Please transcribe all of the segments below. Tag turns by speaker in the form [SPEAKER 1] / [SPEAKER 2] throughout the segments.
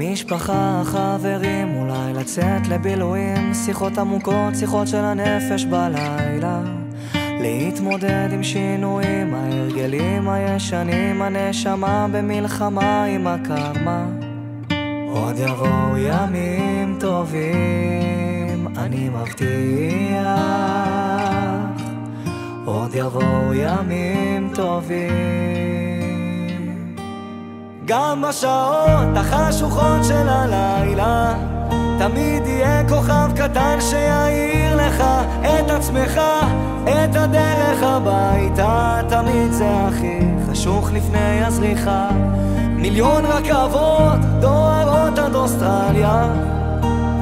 [SPEAKER 1] המשפחה, חברים, אולי לצאת לבילויים, שיחות עמוקות, שיחות של הנפש בלילה, להתמודד עם שינויים, ההרגלים הישנים, הנשמה במלחמה עם הקרמה. עוד יבואו ימים טובים, אני מבטיח, עוד יבואו ימים טובים. גם בשעות החשוכות של הלילה תמיד יהיה כוכב קטן שיעיר לך את עצמך, את הדרך הביתה. תמיד זה הכי חשוך לפני הזריחה. מיליון רכבות דוהרות עד אוסטרליה,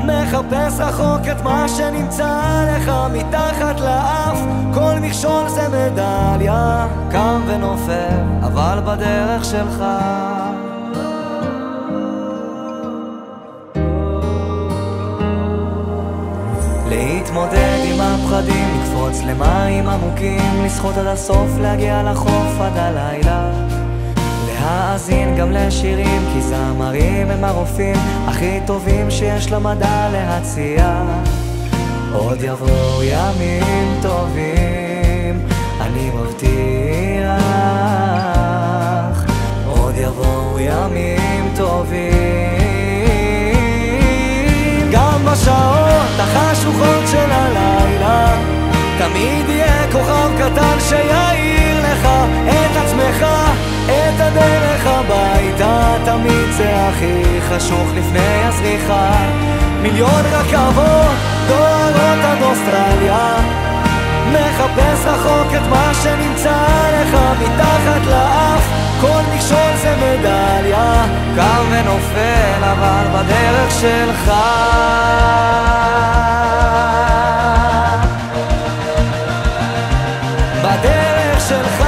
[SPEAKER 1] מחפש רחוק את מה שנמצא לך מתחת לאף. כל מכשול זה מדליה, קם ונופל אבל בדרך שלך. להתמודד עם הפחדים, לקפוץ למים עמוקים, לשחות עד הסוף, להגיע לחוף עד הלילה, להאזין גם לשירים, כי זמרים הם הרופאים הכי טובים שיש למדע להציע. עוד יבואו ימים טובים, אני מבטיח, עוד יבואו ימים טובים. גם בשעות החשוכות של הלילה תמיד יהיה כוכב קטן שיעיר לך את עצמך, את הדרך הביתה. תמיד זה הכי חשוך לפני הזריחה. מיליון רכבות דוהרות עד אוסטרליה, מחפש רחוק את מה שנמצא לך מתחת לאף. כל מכשול זה מדליה, קם ונופל אבל בדרך שלך. בדרך שלך,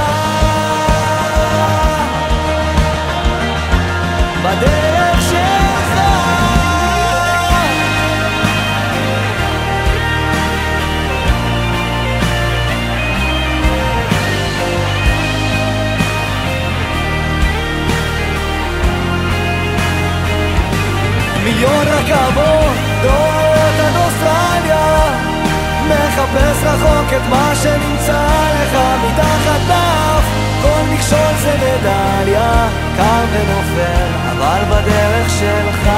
[SPEAKER 1] בדרך שלך. מיליון רכבות דוהרות עד אוסטרליה, מחפש רחוק את מה שנמצא לך מתחת לאף. כל מכשול זה מדליה, קם ונופל אבל בדרך שלך.